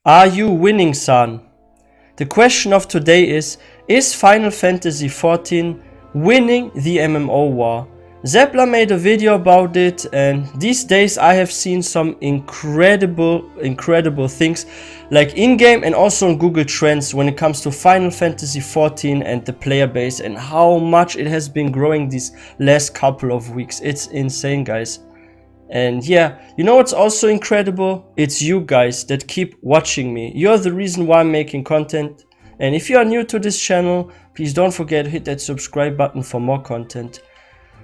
Are you winning, son? The question of today is Final Fantasy XIV winning the MMO war? Zepla made a video about it, and these days I have seen some incredible things, like in-game and also on Google Trends, when it comes to Final Fantasy XIV and the player base and how much it has been growing these last couple of weeks. It's insane, guys. And yeah, you know what's also incredible? It's you guys that keep watching me. You're the reason why I'm making content. And if you are new to this channel, please don't forget to hit that subscribe button for more content.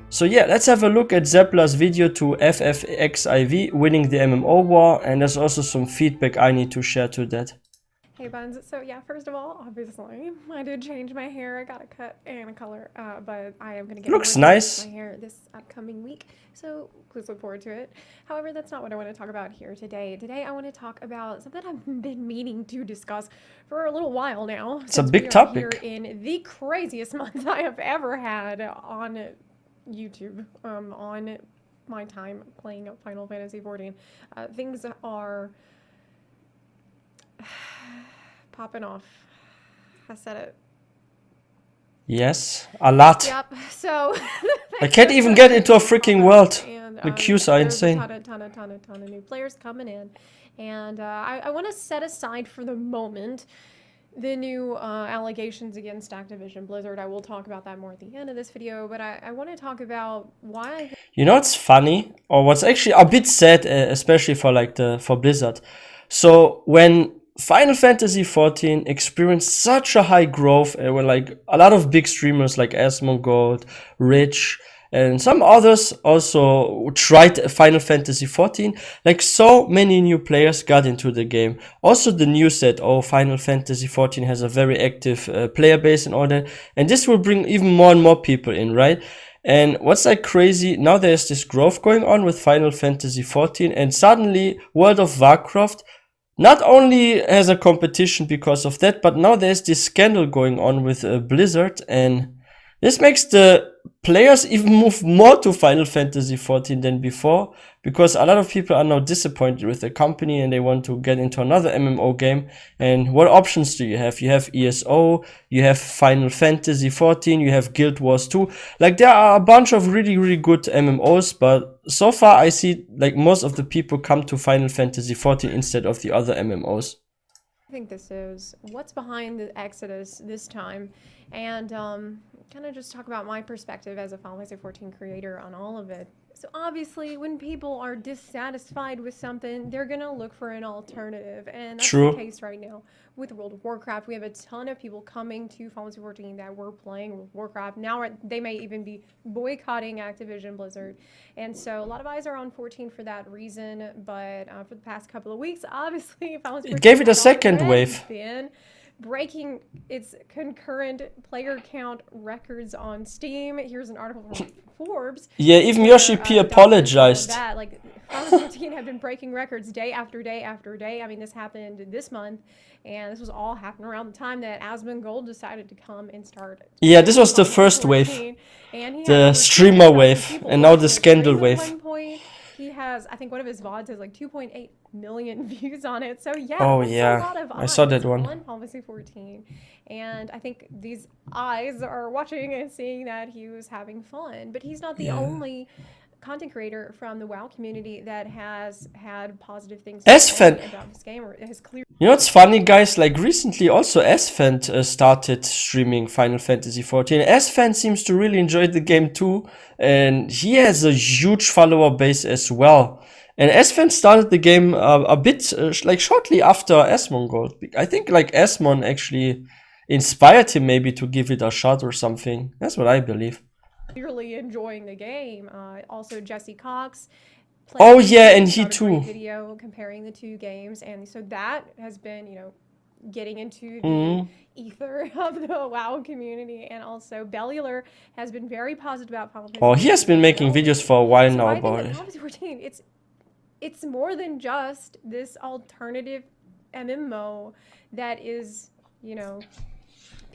So yeah, let's have a look at Zepla's video to FFXIV winning the MMO war, and there's also some feedback I need to share to that. Hey Buns, so yeah, first of all, obviously, I did change my hair. I got a cut and a color, but I am going to get Looks my nice. hair this upcoming week, so please look forward to it. However, that's not what I want to talk about here today. Today I want to talk about something I've been meaning to discuss for a little while now. It's a big topic. Here in the craziest month I have ever had on YouTube, on my time playing Final Fantasy XIV. Things are popping off. I said it. Yes, a lot. Yep. So I can't even get into a freaking world. And, the queues are insane. A ton of new players coming in, and I want to set aside for the moment the new allegations against Activision Blizzard. I will talk about that more at the end of this video, but I want to talk about why. You know what's funny, or what's actually a bit sad, especially for Blizzard. So when Final Fantasy XIV experienced such a high growth, and when like a lot of big streamers like Asmongold, Rich, and some others also tried Final Fantasy XIV, like so many new players got into the game. Also the news said, oh, Final Fantasy XIV has a very active player base and all that, and this will bring even more and more people in, right? And what's like crazy, now there's this growth going on with Final Fantasy XIV, and suddenly World of Warcraft not only has a competition because of that, but now there's this scandal going on with Blizzard, and this makes the players even move more to Final Fantasy XIV than before, because a lot of people are now disappointed with the company and they want to get into another MMO game. And what options do you have? You have ESO, you have Final Fantasy XIV, you have Guild Wars 2. Like there are a bunch of really good MMOs, but so far I see like most of the people come to Final Fantasy XIV instead of the other MMOs. I think this is what's behind the exodus this time, and kind of just talk about my perspective as a Final Fantasy XIV creator on all of it. So obviously, when people are dissatisfied with something, they're gonna look for an alternative, and that's True. the case right now with World of Warcraft. We have a ton of people coming to Final Fantasy XIV that were playing World of Warcraft. Now they may even be boycotting Activision Blizzard, and so a lot of eyes are on 14 for that reason. But for the past couple of weeks, obviously, Final Fantasy XIV It gave it a second wave. Been breaking its concurrent player count records on Steam. Here's an article from Forbes. Yeah, even Yoshi P apologized. That, like, Final 14 have been breaking records day after day after day. I mean, this happened this month, and this was all happening around the time that Asmongold decided to come and start. Yeah, this was the first wave, and the streamer wave, and now the scandal wave. At one point, he has, I think one of his VODs has like 2.8 million views on it. So yeah, oh yeah, a lot of I saw that one. On Final Fantasy XIV, and I think these eyes are watching and seeing that he was having fun. But he's not the only content creator from the WoW community that has had positive things to say about this game, or has clear. You know what's funny, guys? Like recently, also Asfan started streaming Final Fantasy XIV. Asfan seems to really enjoy the game too, and he has a huge follower base as well. And Asfan started the game a bit like shortly after Asmongold. I think like Asmon actually inspired him maybe to give it a shot or something. That's what I believe. Clearly enjoying the game. Also, Jesse Cox. Oh yeah, and he too. Video comparing the two games, and so that has been, you know, getting into the ether of the WoW community, and also Bellular has been very positive about Final Fantasy. Oh, he has been making videos for a while now about it. Final Fantasy XIV, it's more than just this alternative MMO that is, you know,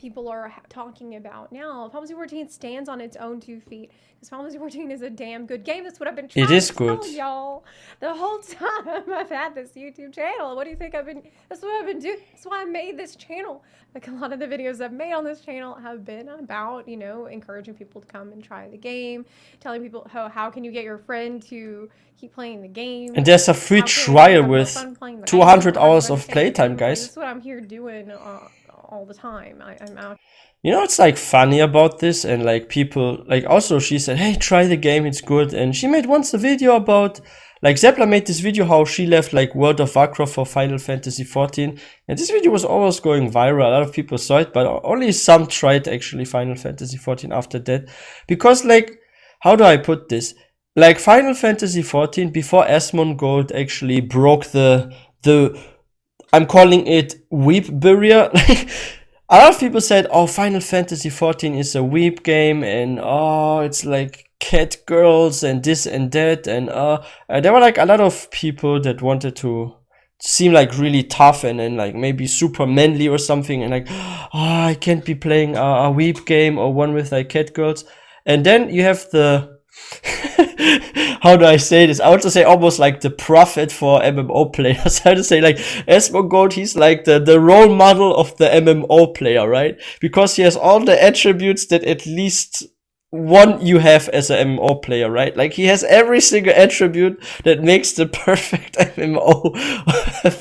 people are talking about now. Final Fantasy 14 stands on its own 2 feet because Final Fantasy 14 is a damn good game. That's what I've been trying It is to good. tell y'all the whole time I've had this YouTube channel. What do you think I've been? That's what I've been doing. That's why I made this channel. Like a lot of the videos I've made on this channel have been about, you know, encouraging people to come and try the game, telling people how can you get your friend to keep playing the game. And there's a free How can you trial have more with fun playing the 200 game? hours of Understand the playtime, gameplay. guys. This is what I'm here doing all the time. I'm out. You know, it's like funny about this, and like people, like also she said, hey, try the game, it's good. And she made once a video about, like Zepla made this video how she left like World of Warcraft for Final Fantasy 14. And this video was always going viral. A lot of people saw it, but only some tried actually Final Fantasy 14 after that. Because like, how do I put this? Like Final Fantasy 14 before Asmongold actually broke the I'm calling it weep barrier. A lot of people said, oh, Final Fantasy 14 is a weep game, and oh, it's like cat girls and this and that, and there were like a lot of people that wanted to seem like really tough and then like maybe super manly or something, and like, oh, I can't be playing a weep game or one with like cat girls. And then you have the how do I say this? I want to say almost like the prophet for MMO players. I have to say like Asmongold, he's like the role model of the MMO player, right? Because he has all the attributes that at least one you have as an MMO player, right? Like he has every single attribute that makes the perfect MMO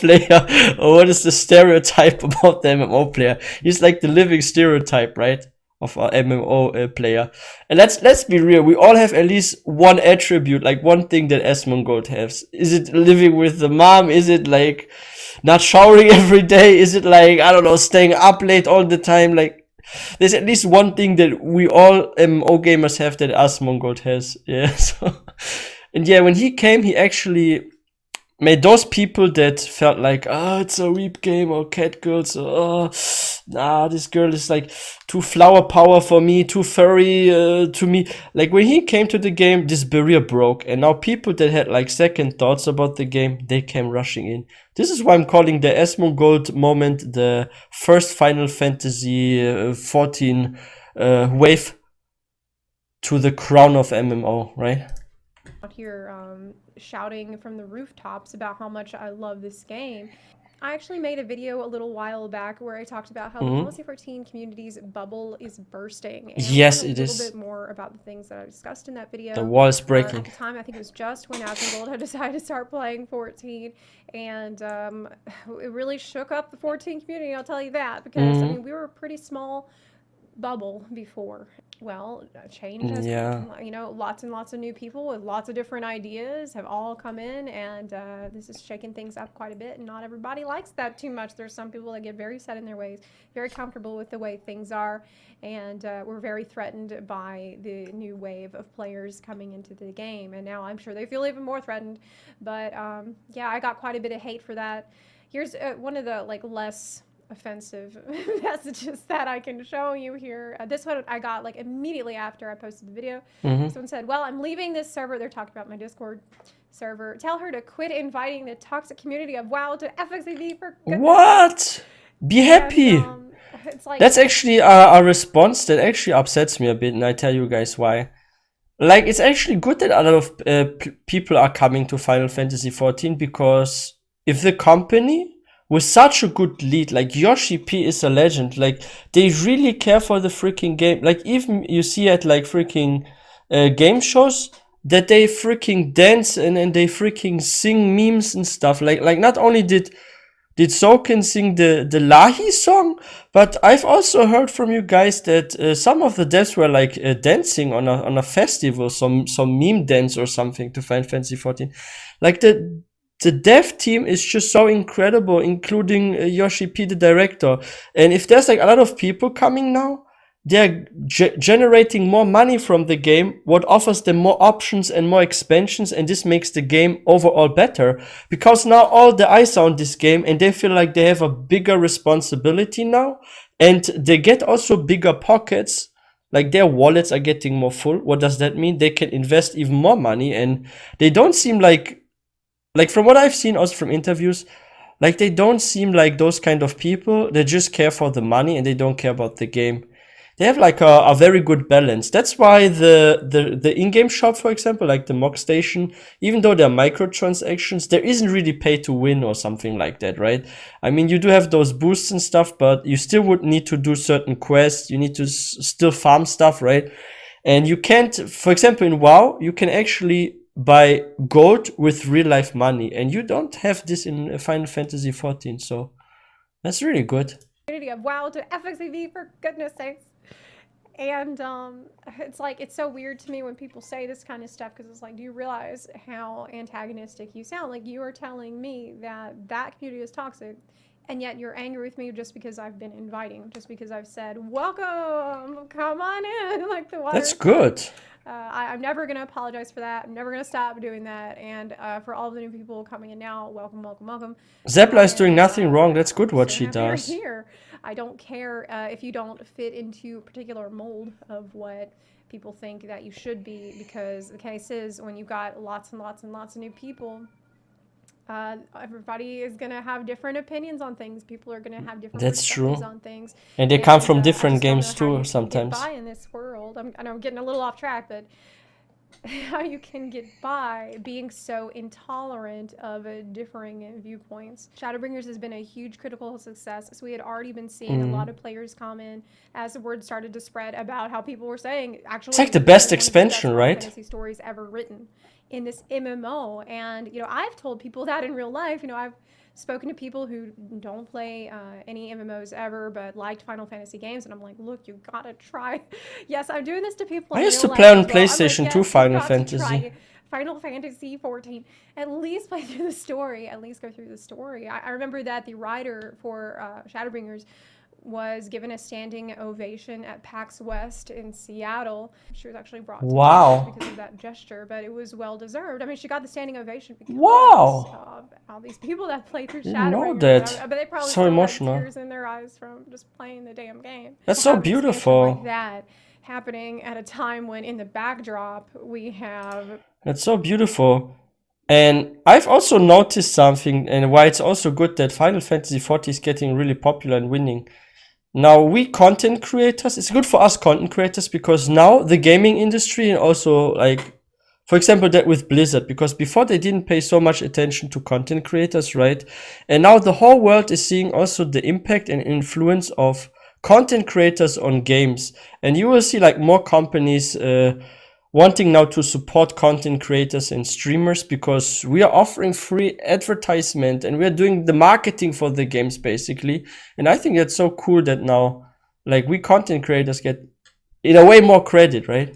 player. Or what is the stereotype about the MMO player? He's like the living stereotype, right? Of our MMO player. And let's be real, we all have at least one attribute, like one thing that Asmongold has. Is it living with the mom? Is it like not showering every day? Is it like, I don't know, staying up late all the time? Like there's at least one thing that we all MMO gamers have that Asmongold has. Yeah. So, and yeah, when he came, he actually made those people that felt like, oh, it's a weep game, or cat girls, oh, nah, this girl is like too flower power for me, too furry to me. Like when he came to the game, this barrier broke, and now people that had like second thoughts about the game, they came rushing in. This is why I'm calling the Asmongold moment the first Final Fantasy 14 wave to the crown of MMO, right? Out here shouting from the rooftops about how much I love this game. I actually made a video a little while back where I talked about how the Final Fantasy 14 community's bubble is bursting. And yes, it is. A little bit more about the things that I discussed in that video. The wall is breaking. At the time, I think it was just when Asmongold had decided to start playing 14, and it really shook up the 14 community. I'll tell you that, because I mean we were a pretty small bubble before. Well, change has come, you know, lots and lots of new people with lots of different ideas have all come in, and this is shaking things up quite a bit, and not everybody likes that too much. There's some people that get very set in their ways, very comfortable with the way things are, and we're very threatened by the new wave of players coming into the game, and now I'm sure they feel even more threatened. But yeah, I got quite a bit of hate for that. Here's one of the like less offensive messages that I can show you here. This one I got like immediately after I posted the video. Someone said, well, I'm leaving this server. They're talking about my Discord server. Tell her to quit inviting the toxic community of WoW to FFXIV for goodness. What? Be happy. And, it's like, that's actually a response that actually upsets me a bit, and I tell you guys why. Like, it's actually good that a lot of people are coming to Final Fantasy 14, because if the company with such a good lead, like Yoshi P is a legend, like they really care for the freaking game. Like even you see at like freaking game shows that they freaking dance and they freaking sing memes and stuff. Like not only did Soken sing the Lahi song, but I've also heard from you guys that some of the devs were like dancing on a festival, some meme dance or something to Final Fantasy 14. Like the dev team is just so incredible, including Yoshi P, the director. And if there's like a lot of people coming now, they're generating more money from the game, what offers them more options and more expansions, and this makes the game overall better. Because now all the eyes are on this game, and they feel like they have a bigger responsibility now, and they get also bigger pockets. Like their wallets are getting more full. What does that mean? They can invest even more money, and they don't seem like from what I've seen also from interviews, Like, they don't seem like those kind of people. They just care for the money and they don't care about the game. They have like a very good balance. That's why the in-game shop, for example, like the Mock Station, even though there are microtransactions, there isn't really pay to win or something like that, right? I mean, you do have those boosts and stuff, but you still would need to do certain quests. You need to still farm stuff, right? And you can't, for example, in WoW, you can actually buy gold with real life money, and you don't have this in Final Fantasy XIV. So that's really good. Of WoW to FFXIV, for goodness sakes. And it's like, it's so weird to me when people say this kind of stuff, because it's like, do you realize how antagonistic you sound? Like, you are telling me that that community is toxic, and yet you're angry with me just because I've been inviting, just because I've said, welcome, come on in, like the water. That's good. I'm never going to apologize for that. I'm never going to stop doing that. And for all the new people coming in now, welcome, welcome, welcome. Zepla is doing nothing wrong. That's good what she does. Here. I don't care if you don't fit into a particular mold of what people think that you should be, because the case is, when you've got lots and lots and lots of new people, everybody is going to have different opinions on things. People are going to have different perspectives on things. And they come from different games too, sometimes. Get by in this world. I know I'm getting a little off track, but how you can get by being so intolerant of differing viewpoints. Shadowbringers has been a huge critical success, so we had already been seeing a lot of players come in as the word started to spread about how people were saying, actually, it's like the best expansion, right? Fantasy stories ever written in this MMO. And I've told people that in real life. I've spoken to people who don't play any MMOs ever, but liked Final Fantasy games, and I'm like, look, you gotta try. Yes, I'm doing this to people. I used to play on PlayStation 2 Final Fantasy. Final Fantasy 14. At least play through the story. At least go through the story. I remember that the writer for Shadowbringers was given a standing ovation at PAX West in Seattle. She was actually brought to tears because of that gesture, but it was well deserved. I mean, she got the standing ovation because of all these people that play through Shadowbringers. Know that. But they probably so emotional. had tears in their eyes from just playing the damn game. That's so beautiful. Like that happening at a time when in the backdrop we have. That's so beautiful. And I've also noticed something, and why it's also good that Final Fantasy XIV is getting really popular and winning. Now, we content creators, it's good for us content creators, because now the gaming industry, and also like, for example, that with Blizzard, because before they didn't pay so much attention to content creators, right? And now the whole world is seeing also the impact and influence of content creators on games. And you will see like more companies wanting now to support content creators and streamers, because we are offering free advertisement and we are doing the marketing for the games basically. And I think that's so cool that now like we content creators get in a way more credit, right?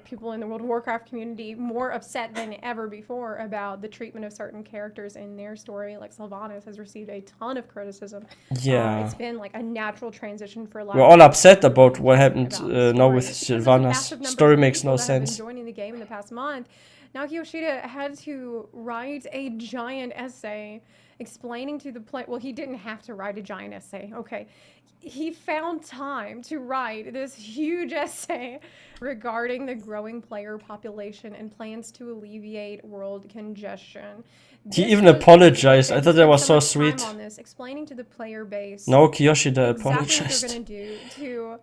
People in the World of Warcraft community more upset than ever before about the treatment of certain characters in their story. Like Sylvanas has received a ton of criticism. Yeah. It's been like a natural transition for a lot. We're all upset about what happened now with Sylvanas. Story makes no sense. Joining the game in the past month, Naoki Yoshida had to write a giant essay explaining to the player. Well, he didn't have to write a giant essay. Okay. He found time to write this huge essay regarding the growing player population and plans to alleviate world congestion. He even apologized. I thought that was so sweet. On this, explaining to the player base Naoki Yoshida apologized. Apologized. What they're going to do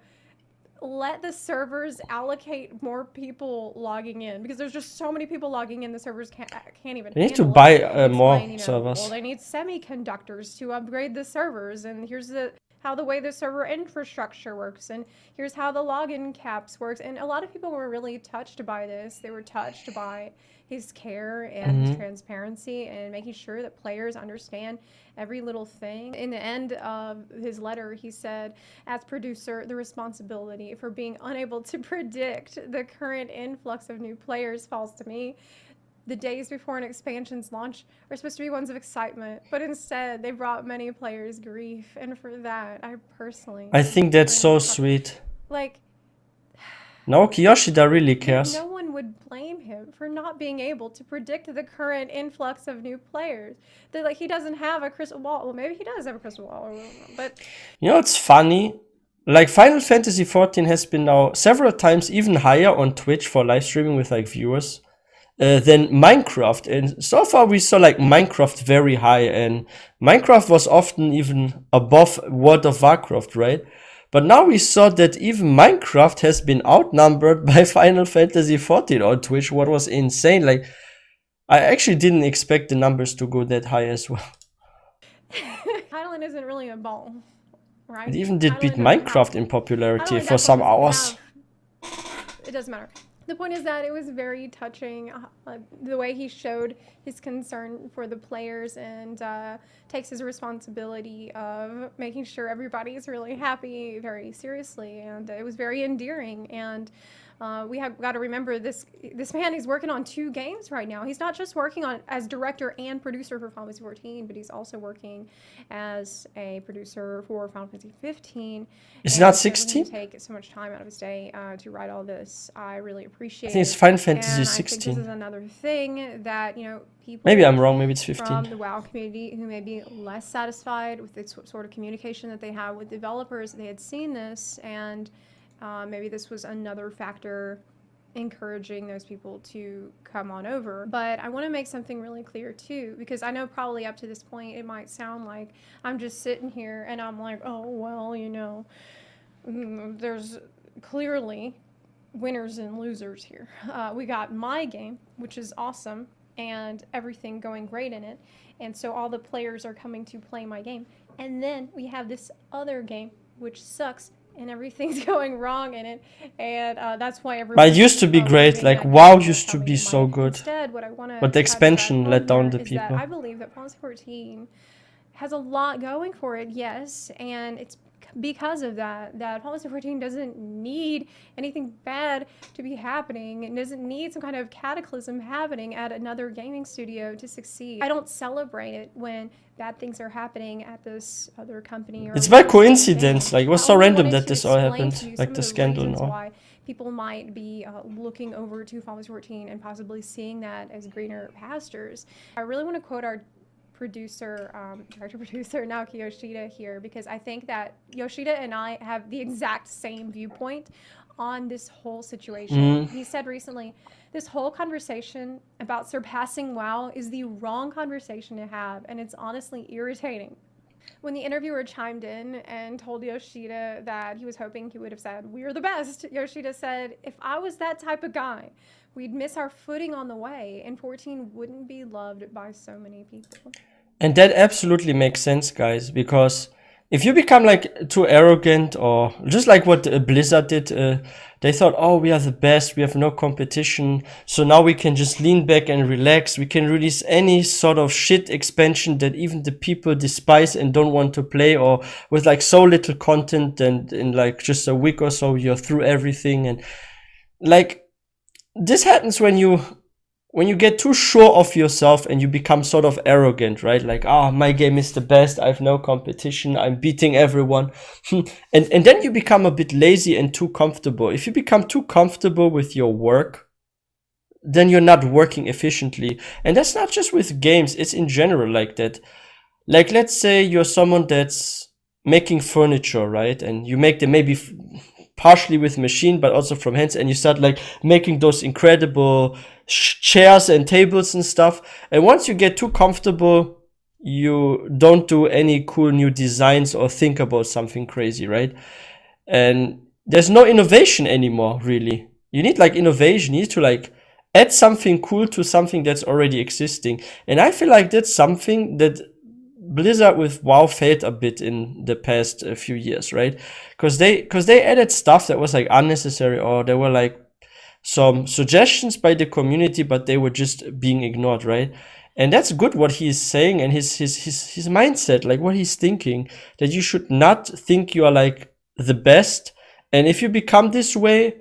to let the servers allocate more people logging in, because there's just so many people logging in, the servers can't even They need to handle buy it. more servers. Well, they need semiconductors to upgrade the servers, and here's how the way the server infrastructure works, and here's how the login caps works. And a lot of people were really touched by this. They were touched by his care and his transparency and making sure that players understand every little thing. In the end of his letter, he said, as producer, the responsibility for being unable to predict the current influx of new players falls to me. The days before an expansion's launch are supposed to be ones of excitement, but instead they brought many players grief, and for that, I think that's so sweet. Like, Naoki Yoshida really cares. No one would blame him for not being able to predict the current influx of new players. They're like, he doesn't have a crystal ball. Well, maybe he does have a crystal ball, but you know, it's funny. Like Final Fantasy XIV has been now several times even higher on Twitch for live streaming with like viewers. than Minecraft. And so far we saw like Minecraft very high, and Minecraft was often even above World of Warcraft, right? But now we saw that even Minecraft has been outnumbered by Final Fantasy XIV on Twitch, what was insane. Like, I actually didn't expect the numbers to go that high as well. Thailand isn't really a ball, right? It even did beat Thailand doesn't Minecraft have- in popularity Thailand for some definitely hours. doesn't it doesn't matter. The point is that it was very touching the way he showed his concern for the players and takes his responsibility of making sure everybody is really happy very seriously, and it was very endearing. And we have got to remember this man is working on 2 games right now. He's not just working on as director and producer for Final Fantasy 14, but he's also working as a producer for Final Fantasy 15. Is it not 16? To take so much time out of his day to write all this, I really appreciate I think it's it. Final Fantasy And I think 16. this is another thing that, you know, people Maybe I'm wrong, maybe it's from 15. the WoW community who may be less satisfied with the sort of communication that they have with developers, they had seen this, and maybe this was another factor encouraging those people to come on over. But I want to make something really clear too, because I know probably up to this point it might sound like I'm just sitting here and I'm like, oh, well, you know, there's clearly winners and losers here. We got my game, which is awesome, and everything going great in it. And so all the players are coming to play my game. And then we have this other game, which sucks, and everything's going wrong in it. And that's why everyone. But it used to be great. Like, WoW used to be so good. Instead, what I want to. But the expansion let down the people. I believe that Final Fantasy 14 has a lot going for it, yes, and it's because of that Final Fantasy 14 doesn't need anything bad to be happening. It doesn't need some kind of cataclysm happening at another gaming studio to succeed. I don't celebrate it when bad things are happening at this other company. Or it's by coincidence. Like, it was so random that this all happened. Like the scandal and all. Why people might be looking over to Final Fantasy 14 and possibly seeing that as greener pastures. I really want to quote our director-producer Naoki Yoshida here, because I think that Yoshida and I have the exact same viewpoint on this whole situation. He said recently, this whole conversation about surpassing WoW is the wrong conversation to have, and it's honestly irritating. When the interviewer chimed in and told Yoshida that he was hoping he would have said, "We're the best," Yoshida said, "If I was that type of guy, we'd miss our footing on the way, and 14 wouldn't be loved by so many people." And that absolutely makes sense, guys, because if you become like too arrogant, or just like what Blizzard did, they thought, oh, we are the best, we have no competition, so now we can just lean back and relax, we can release any sort of shit expansion that even the people despise and don't want to play, or with like so little content, and in like just a week or so you're through everything. And like, this happens when you get too sure of yourself and you become sort of arrogant, right? Like, my game is the best, I have no competition, I'm beating everyone. and then you become a bit lazy and too comfortable. If you become too comfortable with your work, then you're not working efficiently. And that's not just with games, it's in general like that. Like, let's say you're someone that's making furniture, right? And you make them maybe partially with machine, but also from hands, and you start like making those incredible chairs and tables and stuff. And once you get too comfortable, you don't do any cool new designs or think about something crazy, right? And there's no innovation anymore, really. You need like innovation, you need to like add something cool to something that's already existing. And I feel like that's something that Blizzard with WoW failed a bit in the past few years, right? Because they added stuff that was like unnecessary, or there were like some suggestions by the community, but they were just being ignored, right? And that's good what he's saying, and his mindset, like what he's thinking, that you should not think you are like the best, and if you become this way,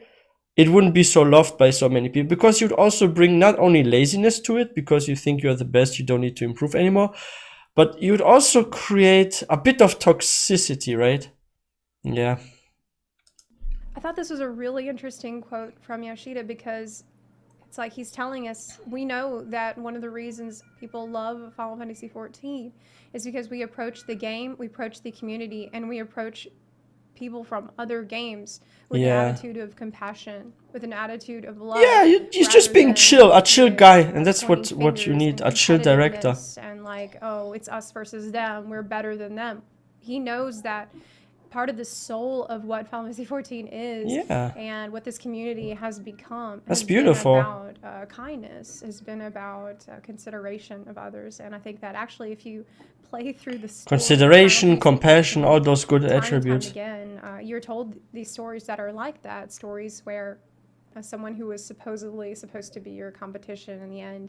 it wouldn't be so loved by so many people, because you'd also bring not only laziness to it, because you think you're the best, you don't need to improve anymore, but you'd also create a bit of toxicity, right? Yeah. I thought this was a really interesting quote from Yoshida, because it's like he's telling us, we know that one of the reasons people love Final Fantasy XIV is because we approach the game, we approach the community, and we approach people from other games with an attitude of compassion, with an attitude of love. Yeah, he's just rather being than chill, a chill with, guy, and that's pointing what you fingers need, and a chill director. competitiveness and like, oh, it's us versus them. We're better than them. He knows that part of the soul of what Final Fantasy 14 is Yeah, and what this community has become that's has been beautiful. about kindness, has been about consideration of others. And I think that actually, if you play through the story, Consideration, compassion, all those good time and time attributes. again, you're told these stories that are like that, stories where someone who was supposedly supposed to be your competition in the end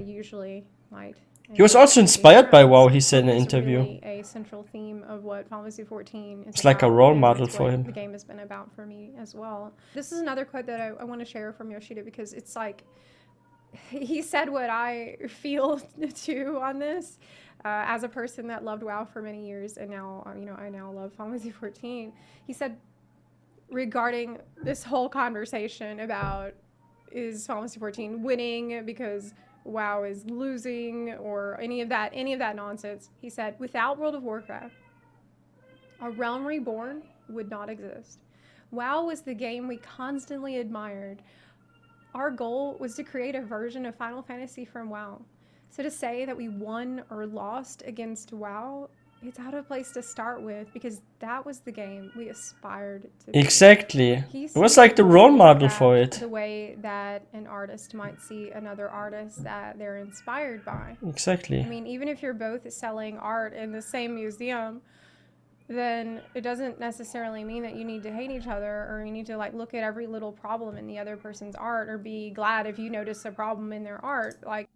usually might. He was also inspired by WoW, he said in an interview. Really a central theme of what Final Fantasy 14 is It's like a about, role and model it's for what him. the game has been about for me as well. This is another quote that I want to share from Yoshida because it's like he said what I feel too on this. As a person that loved WoW for many years and now, I now love Final Fantasy 14. He said regarding this whole conversation about is Final Fantasy 14 winning because WoW is losing or any of that nonsense. He said, without World of Warcraft, a realm reborn would not exist. WoW was the game we constantly admired. Our goal was to create a version of Final Fantasy from WoW. So to say that we won or lost against WoW, it's out of place to start with because that was the game we aspired to be. Exactly. It was like the role model for it. The way that an artist might see another artist that they're inspired by. Exactly. I mean, even if you're both selling art in the same museum, then it doesn't necessarily mean that you need to hate each other or you need to like look at every little problem in the other person's art or be glad if you notice a problem in their art. Like,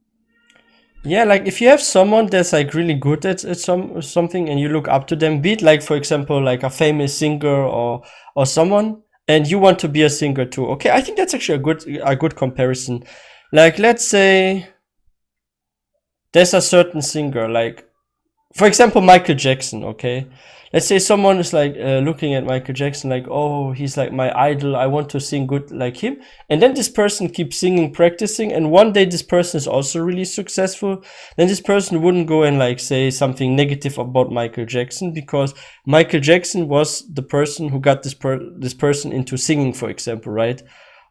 yeah, like if you have someone that's like really good at something and you look up to them, be it like for example like a famous singer or someone, and you want to be a singer too. Okay, I think that's actually a good comparison. Like let's say there's a certain singer, like for example Michael Jackson. Okay, let's say someone is like looking at Michael Jackson like, oh, he's like my idol, I want to sing good like him. And then this person keeps singing, practicing, and one day this person is also really successful. Then this person wouldn't go and like say something negative about Michael Jackson because Michael Jackson was the person who got this person into singing, for example, right?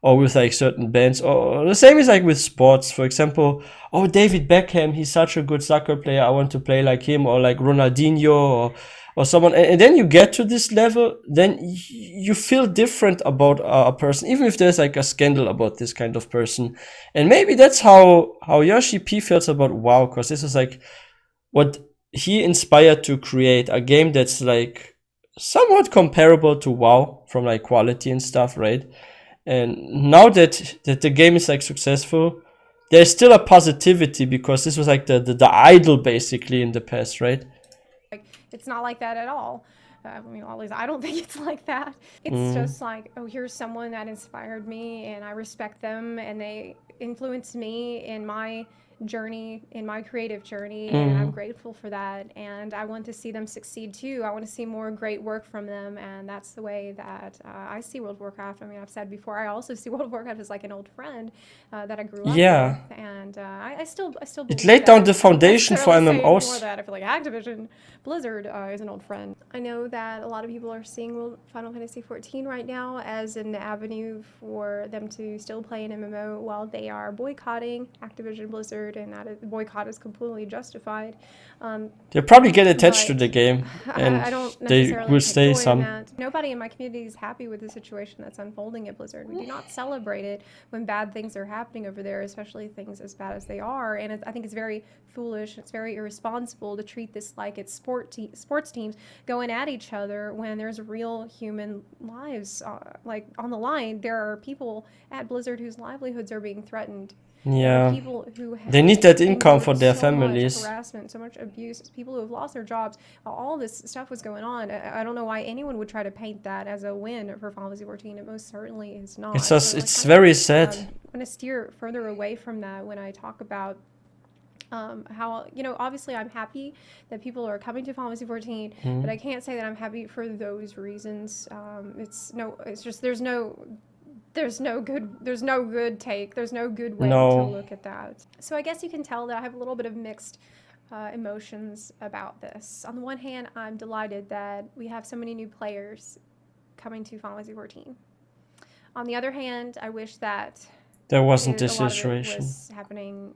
Or with like certain bands, or the same is like with sports. For example, oh, David Beckham, he's such a good soccer player, I want to play like him, or like Ronaldinho, or someone. And then you get to this level, then you feel different about a person, even if there's like a scandal about this kind of person. And maybe that's how Yoshi P feels about WoW, because this is like what he inspired to create a game that's like somewhat comparable to WoW from like quality and stuff, right? And now that the game is like successful, there's still a positivity because this was like the idol basically in the past, right? it's not like that at all. I mean, at least I don't think it's like that. It's just like, oh, here's someone that inspired me and I respect them and they influenced me in my journey, in my creative journey, and I'm grateful for that. And I want to see them succeed too. I want to see more great work from them, and that's the way that I see World of Warcraft. I mean, I've said before, I also see World of Warcraft as like an old friend that I grew up with, and I still believe it laid down the foundation for MMOs. That I feel like Activision Blizzard is an old friend. I know that a lot of people are seeing Final Fantasy 14 right now as an avenue for them to still play an MMO while they are boycotting Activision Blizzard, and that boycott is completely justified. They'll probably get attached to the game, and I don't they necessarily will take stay joy in some. that. Nobody in my community is happy with the situation that's unfolding at Blizzard. We do not celebrate it when bad things are happening over there, especially things as bad as they are. And I think it's very foolish. It's very irresponsible to treat this like it's sports teams going at each other when there's real human lives like on the line. There are people at Blizzard whose livelihoods are being threatened. There are people who they need that income for their so families. much harassment, so much abuse, people who have lost their jobs. All this stuff was going on. I don't know why anyone would try to paint that as a win for Final Fantasy 14. It most certainly is not. It's just, it's very sad. I'm going to steer further away from that when I talk about how, obviously I'm happy that people are coming to Final Fantasy 14, but I can't say that I'm happy for those reasons. It's just there's no good take. There's no good way to look at that. So I guess you can tell that I have a little bit of mixed emotions about this. On the one hand, I'm delighted that we have so many new players coming to Final Fantasy 14. On the other hand, I wish that there wasn't this a lot situation. of it was happening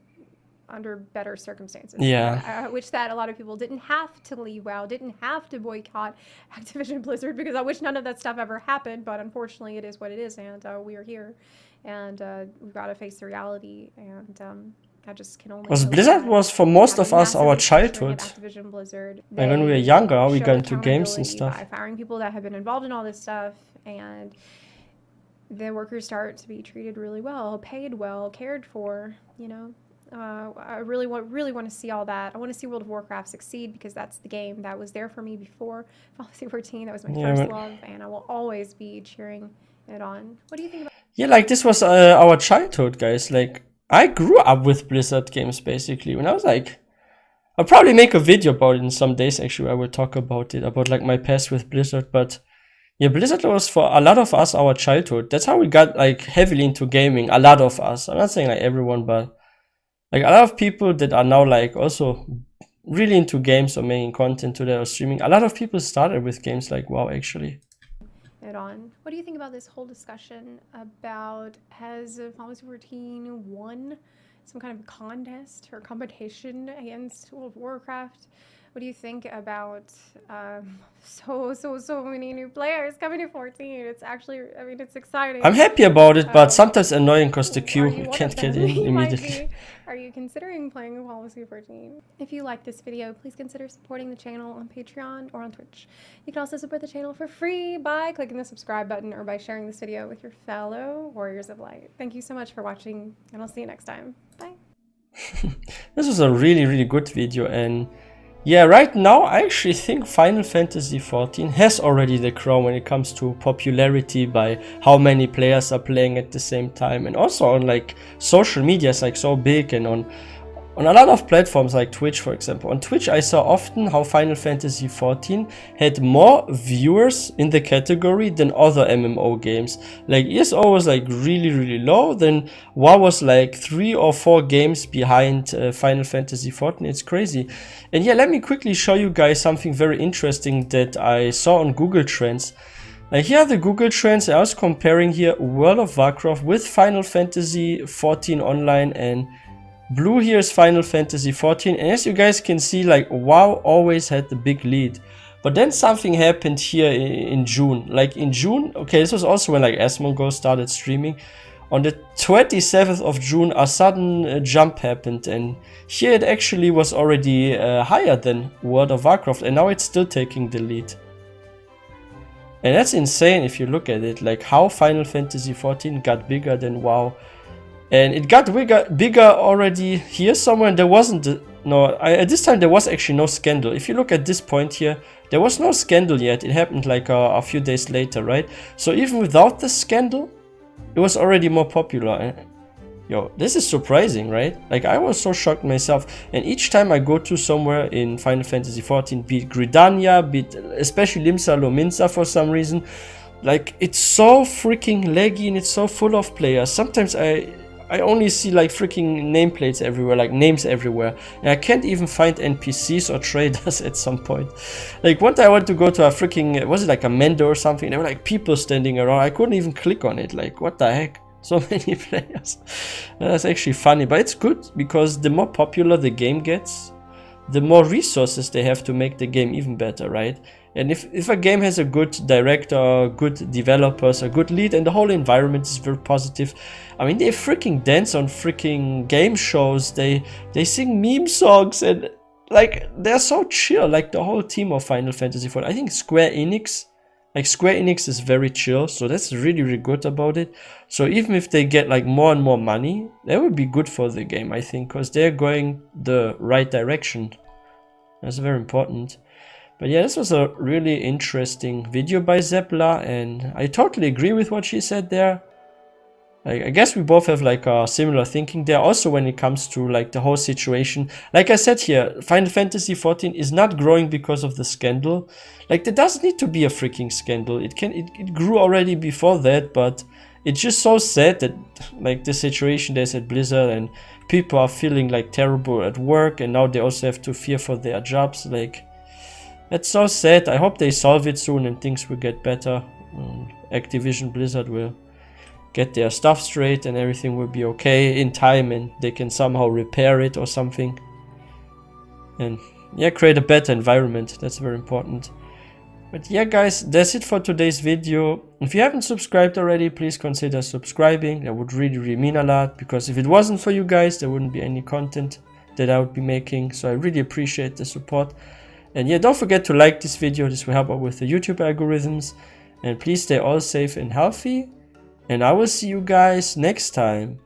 under better circumstances. Yeah. I wish that a lot of people didn't have to leave WoW, didn't have to boycott Activision Blizzard, because I wish none of that stuff ever happened, but unfortunately it is what it is, and we are here, and we've got to face the reality, and I just can only Because Blizzard was for most of us our childhood. Activision Blizzard. Like when we were younger, we got into games and stuff. By firing people that have been involved in all this stuff, and the workers start to be treated really well, paid well, cared for, you know. I really want to see all that. I want to see World of Warcraft succeed, because that's the game that was there for me before Final Fantasy 14. That was my first love, and I will always be cheering it on. What do you think about? Yeah, like this was our childhood, guys. Like I grew up with Blizzard games basically. When I was like, I'll probably make a video about it in some days. Actually, I will talk about it, about like my past with Blizzard. But yeah, Blizzard was for a lot of us our childhood. That's how we got like heavily into gaming. A lot of us. I'm not saying like everyone, but like a lot of people that are now like also really into games or making content to their streaming. A lot of people started with games like WoW actually. It on. What do you think about this whole discussion about, has Final Fantasy 14 won some kind of contest or competition against World of Warcraft? What do you think about so many new players coming to 14? It's actually, I mean, it's exciting. I'm happy about it, but sometimes annoying because the queue, you can't get in immediately. Are you considering playing Final Fantasy 14? If you like this video, please consider supporting the channel on Patreon or on Twitch. You can also support the channel for free by clicking the subscribe button or by sharing this video with your fellow Warriors of Light. Thank you so much for watching, and I'll see you next time. Bye. This was a really good video, and yeah, right now I actually think Final Fantasy XIV has already the crown when it comes to popularity by how many players are playing at the same time, and also on like social media is like so big, and on a lot of platforms like Twitch, for example. On Twitch I saw often how Final Fantasy XIV had more viewers in the category than other MMO games. Like ESO was like really low, then WoW was like 3 or 4 games behind Final Fantasy XIV. It's crazy. And yeah, let me quickly show you guys something very interesting that I saw on Google Trends. Here are the Google Trends. I was comparing here World of Warcraft with Final Fantasy XIV Online, and blue here is Final Fantasy XIV, and as you guys can see, like WoW always had the big lead. But then something happened here in June. Like in June, okay, this was also when like Asmongold started streaming. On the 27th of June, a sudden jump happened, and here it actually was already higher than World of Warcraft, and now it's still taking the lead. And that's insane if you look at it, like how Final Fantasy XIV got bigger than WoW. And it got bigger already here somewhere. There wasn't at this time there was actually no scandal. If you look at this point here, there was no scandal yet. It happened like a few days later, right? So even without the scandal, it was already more popular. Yo, this is surprising, right? Like I was so shocked myself. And each time I go to somewhere in Final Fantasy XIV, be it Gridania, be it especially Limsa Lominsa for some reason, like it's so freaking laggy and it's so full of players. Sometimes I only see like freaking nameplates everywhere, like names everywhere, and I can't even find NPCs or traders at some point. Like one time I went to go to a freaking, was it like a Mendo or something? There were like people standing around. I couldn't even click on it. Like what the heck? So many players. That's actually funny, but it's good because the more popular the game gets, the more resources they have to make the game even better, right? And if a game has a good director, good developers, a good lead, and the whole environment is very positive, I mean, they freaking dance on freaking game shows, they sing meme songs, and like they're so chill, like the whole team of Final Fantasy XIV. I think Square Enix is very chill, so that's really good about it. So even if they get like more and more money, that would be good for the game, I think, because they're going the right direction. That's very important. But yeah, this was a really interesting video by Zepla, and I totally agree with what she said there. I guess we both have like a similar thinking there. Also when it comes to like the whole situation, like I said here, Final Fantasy XIV is not growing because of the scandal. Like there doesn't need to be a freaking scandal. It grew already before that, but it's just so sad that like the situation there's at Blizzard, and people are feeling like terrible at work, and now they also have to fear for their jobs. Like that's so sad. I hope they solve it soon and things will get better. Activision Blizzard will. get their stuff straight and everything will be okay in time, and they can somehow repair it or something. And yeah, create a better environment. That's very important. But yeah, guys, that's it for today's video. If you haven't subscribed already, please consider subscribing. That would really mean a lot, because if it wasn't for you guys, there wouldn't be any content that I would be making. So I really appreciate the support. And yeah, don't forget to like this video. This will help out with the YouTube algorithms. And please stay all safe and healthy. And I will see you guys next time.